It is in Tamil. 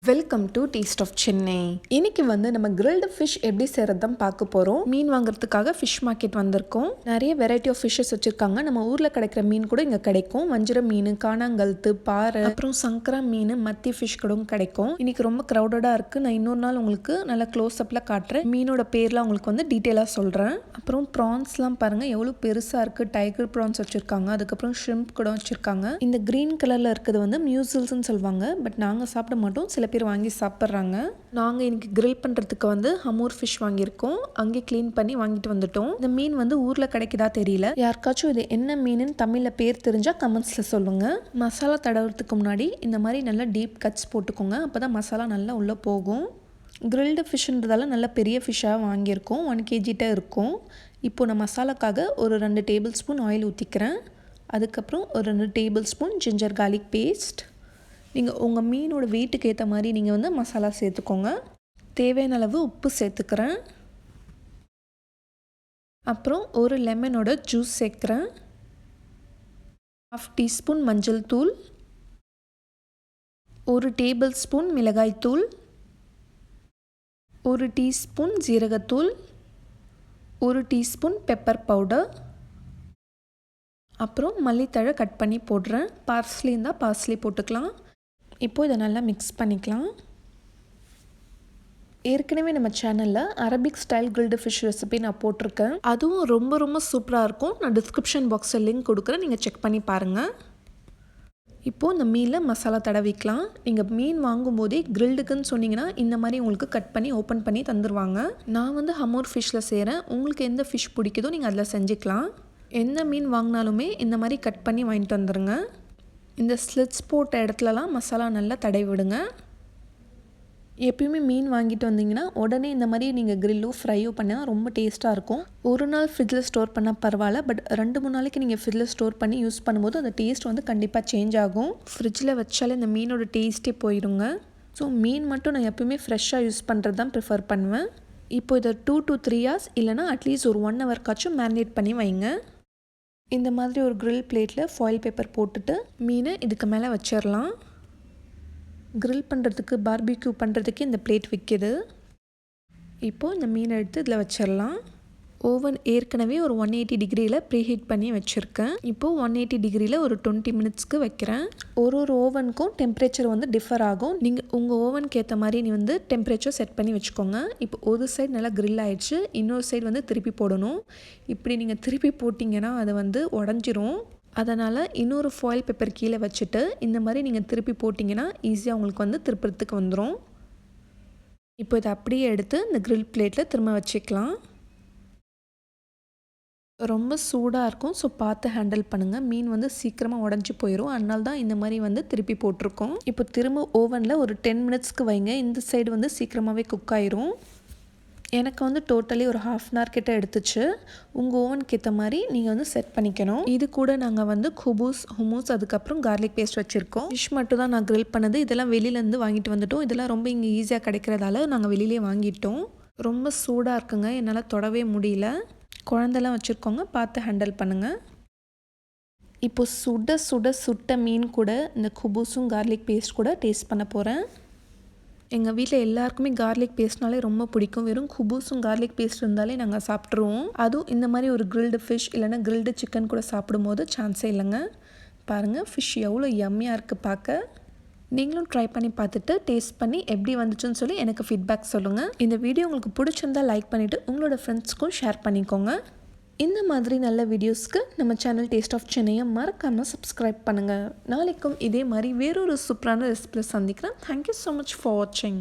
Welcome to taste of Chennai. இன்னைக்கு நம்ம கிரில்டு ஃபிஷ் எப்படி செய்கிறது தான் பார்க்க போகிறோம். மீன் வாங்குறதுக்காக ஃபிஷ் மார்க்கெட் வந்திருக்கோம். நிறைய வெரைட்டி ஆஃப் ஃபிஷ்ஷஸ் வச்சுருக்காங்க. நம்ம ஊரில் கிடைக்கிற மீன் கூட இங்கே கிடைக்கும். வஞ்சிர மீன், காணாங்கழுத்து, பாறை, அப்புறம் சங்கரா மீன், மத்தி ஃபிஷ் கூட கிடைக்கும். இன்னைக்கு ரொம்ப க்ரௌடடாக இருக்குது. நான் இன்னொரு நாள் உங்களுக்கு நல்லா க்ளோஸ்அப்பில் காட்டுறேன். மீனோட பேர்லாம் உங்களுக்கு டீட்டெயிலாக சொல்கிறேன். அப்புறம் ப்ரான்ஸ்லாம் பாருங்கள் எவ்வளோ பெருசாக இருக்குது. டைகர் ப்ரான்ஸ் வச்சுருக்காங்க. அதுக்கப்புறம் ஷ்ரிம்ப் கூட வச்சுருக்காங்க. இந்த க்ரீன் கலரில் இருக்கிறது மியூசில்ஸ்ன்னு சொல்லுவாங்க. பட் நாங்கள் சாப்பிட மாட்டோம். சில பேர் வாங்கி சாப்பிட்றாங்க. நாங்கள் இன்னைக்கு கிரில் பண்ணுறதுக்கு ஹமூர் ஃபிஷ் வாங்கியிருக்கோம். அங்கே க்ளீன் பண்ணி வாங்கிட்டு வந்துட்டோம். இந்த மீன் ஊரில் கிடைக்குதா தெரியல. யாருக்காச்சும் இது என்ன மீனுன்னு தமிழில் பேர் தெரிஞ்சால் கமெண்ட்ஸில் சொல்லுங்கள். மசாலா தடவுறதுக்கு முன்னாடி இந்த மாதிரி நல்லா டீப் கட்ஸ் போட்டுக்கோங்க. அப்போ தான் மசாலா நல்லா உள்ளே போகும். கிரில்டு ஃபிஷ்ன்றதால நல்ல பெரிய ஃபிஷ்ஷாக வாங்கியிருக்கோம். 1 kg இருக்கும். இப்போது நான் மசாலாக்காக ஒரு 2 டேபிள் ஸ்பூன் ஆயில் ஊற்றிக்கிறேன். அதுக்கப்புறம் ஒரு 2 table spoon ginger garlic paste. நீங்கள் உங்கள் மீனோட வெயிட்டுக்கு ஏற்ற மாதிரி நீங்கள் மசாலா சேர்த்துக்கோங்க. தேவையான அளவு உப்பு சேர்த்துக்கிறேன். அப்புறம் ஒரு லெமனோட ஜூஸ் சேர்க்குறேன். 1/2 டீஸ்பூன் மஞ்சள் தூள், 1 டேபிள் ஸ்பூன் மிளகாய் தூள், 1 டீஸ்பூன் ஜீரகத்தூள், 1 டீஸ்பூன் பெப்பர் பவுடர், அப்புறம் மல்லித்தழை கட் பண்ணி போடுறேன். பார்ஸ்லி இருந்தால் பார்ஸ்லி போட்டுக்கலாம். இப்போது இதை நல்லா மிக்ஸ் பண்ணிக்கலாம். ஏற்கனவே நம்ம சேனலில் Arabic style grilled fish recipe நான் போட்டிருக்கேன். அதுவும் ரொம்ப ரொம்ப சூப்பராக இருக்கும். நான் டிஸ்கிரிப்ஷன் பாக்ஸில் லிங்க் கொடுக்குறேன். நீங்கள் செக் பண்ணி பாருங்கள். இப்போது இந்த மீனில் மசாலா தடவிக்கலாம். நீங்கள் மீன் வாங்கும்போதே கிரில்டுக்குன்னு சொன்னீங்கன்னா இந்த மாதிரி உங்களுக்கு கட் பண்ணி ஓப்பன் பண்ணி தந்துடுவாங்க. நான் ஹமூர் ஃபிஷ்ஷில் செய்கிறேன். உங்களுக்கு எந்த ஃபிஷ் பிடிக்குதோ நீங்கள் அதில் செஞ்சுக்கலாம். எந்த மீன் வாங்கினாலுமே இந்த மாதிரி கட் பண்ணி வாங்கிட்டு வந்துடுங்க. இந்த ஸ்லிட்ஸ் போட்ட இடத்துலலாம் மசாலா நல்லா தடவி விடுங்க. எப்பயுமே மீன் வாங்கிட்டு வந்தீங்கன்னா உடனே இந்த மாதிரி நீங்கள் கிரில்லோ ஃப்ரையோ பண்ணால் ரொம்ப டேஸ்ட்டாக இருக்கும். ஒரு நாள் ஃப்ரிட்ஜில் ஸ்டோர் பண்ணால் பரவாயில்ல. பட் 2-3 நாளைக்கு நீங்கள் ஃப்ரிட்ஜில் ஸ்டோர் பண்ணி யூஸ் பண்ணும்போது அந்த டேஸ்ட் கண்டிப்பாக சேஞ்ச் ஆகும். ஃப்ரிட்ஜில் வச்சாலே இந்த மீனோட டேஸ்ட்டே போயிடுங்க. ஸோ மீன் மட்டும் நான் எப்பயுமே ஃப்ரெஷ்ஷாக யூஸ் பண்ணுறது தான் ப்ரிஃபர் பண்ணுவேன். இப்போ இதை 2 to 3 hours இல்லைனா அட்லீஸ்ட் ஒரு 1 hour மேரினேட் பண்ணி வைங்க. இந்த மாதிரி ஒரு கிரில் பிளேட்டில் ஃபாயில் பேப்பர் போட்டுட்டு மீனை இதுக்கு மேலே வச்சிடலாம். கிரில் பண்ணுறதுக்கு பார்பிக்யூ பண்ணுறதுக்கு இந்த பிளேட் விற்கிது. இப்போது இந்த மீனை எடுத்து இதில் வச்சிடலாம். ஓவன் ஏற்கனவே ஒரு 180 டிகிரியில் ப்ரீஹீட் பண்ணி வச்சுருக்கேன். இப்போது 180 டிகிரியில் ஒரு 20 மினிட்ஸ்க்கு வைக்கிறேன். ஒரு ஓவனுக்கும் டெம்பரேச்சர் டிஃபர் ஆகும். நீங்கள் உங்கள் ஓவனுக்கு ஏற்ற மாதிரி டெம்பரேச்சர் செட் பண்ணி வச்சுக்கோங்க. இப்போ ஒரு சைடு நல்லா கிரில் ஆகிடுச்சு. இன்னொரு சைடு திருப்பி போடணும். இப்படி நீங்கள் திருப்பி போட்டிங்கன்னா அது உடஞ்சிரும். அதனால் இன்னொரு ஃபாயில் பேப்பர் கீழே வச்சுட்டு இந்த மாதிரி நீங்கள் திருப்பி போட்டிங்கன்னா ஈஸியாக உங்களுக்கு திருப்புறதுக்கு வந்துடும். இப்போ இதை அப்படியே எடுத்து இந்த கிரில் பிளேட்டில் திரும்ப வச்சுக்கலாம். ரொம்ப சூடாக இருக்கும். ஸோ பார்த்து ஹேண்டில் பண்ணுங்கள். மீன் சீக்கிரமாக உடஞ்சி போயிடும். அதனால தான் இந்த மாதிரி திருப்பி போட்டிருக்கோம். இப்போ திரும்ப ஓவனில் ஒரு 10 மினிட்ஸ்க்கு வைங்க. இந்த சைடு சீக்கிரமாகவே குக் ஆயிரும். எனக்கு டோட்டலி ஒரு 1/2 hour கிட்ட எடுத்துச்சு. உங்கள் ஓவனுக்கு ஏற்ற மாதிரி நீங்கள் செட் பண்ணிக்கணும். இது கூட நாங்கள் ஹுமூஸ் அதுக்கப்புறம் கார்லிக் பேஸ்ட் வச்சுருக்கோம். ஃபிஷ் மட்டும் தான் நான் கிரில் பண்ணது. இதெல்லாம் வெளியிலேருந்து வாங்கிட்டு வந்துட்டோம். இதெல்லாம் ரொம்ப இங்கே ஈஸியாக கிடைக்கிறதால நாங்கள் வெளியிலே வாங்கிட்டோம். ரொம்ப சூடாக இருக்குங்க. என்னால் தொடவே முடியல. குழந்தெல்லாம் வச்சுருக்கோங்க. பார்த்து ஹேண்டில் பண்ணுங்கள். இப்போ சுட்ட மீன் கூட இந்த குபூஸும் கார்லிக் பேஸ்ட் கூட டேஸ்ட் பண்ண போகிறேன். எங்கள் வீட்டில் எல்லாருக்குமே கார்லிக் பேஸ்ட்னாலே ரொம்ப பிடிக்கும். வெறும் குபூஸும் கார்லிக் பேஸ்ட் இருந்தாலே நாங்கள் சாப்பிட்ருவோம். அதுவும் இந்த மாதிரி ஒரு கிரில்டு ஃபிஷ் இல்லைனா கிரில்டு சிக்கன் கூட சாப்பிடும்போது சான்ஸே இல்லைங்க. பாருங்கள் ஃபிஷ் எவ்வளோ யம்மியாக இருக்குது பார்க்க. நீங்களும் ட்ரை பண்ணி பார்த்துட்டு டேஸ்ட் பண்ணி எப்படி வந்துச்சுன்னு சொல்லி எனக்கு ஃபீட்பேக் சொல்லுங்கள். இந்த வீடியோ உங்களுக்கு பிடிச்சிருந்தா லைக் பண்ணிவிட்டு உங்களோட ஃப்ரெண்ட்ஸ்க்கும் ஷேர் பண்ணிக்கோங்க. இந்த மாதிரி நல்ல வீடியோஸ்க்கு நம்ம சேனல் டேஸ்ட் ஆஃப் சென்னையை மறக்காமல் சப்ஸ்கிரைப் பண்ணுங்கள். நாளைக்கும் இதே மாதிரி வேறொரு சூப்பரான ரெசிபியில் சந்திக்கிறேன். தேங்க்யூ ஸோ மச் ஃபார் வாட்சிங்.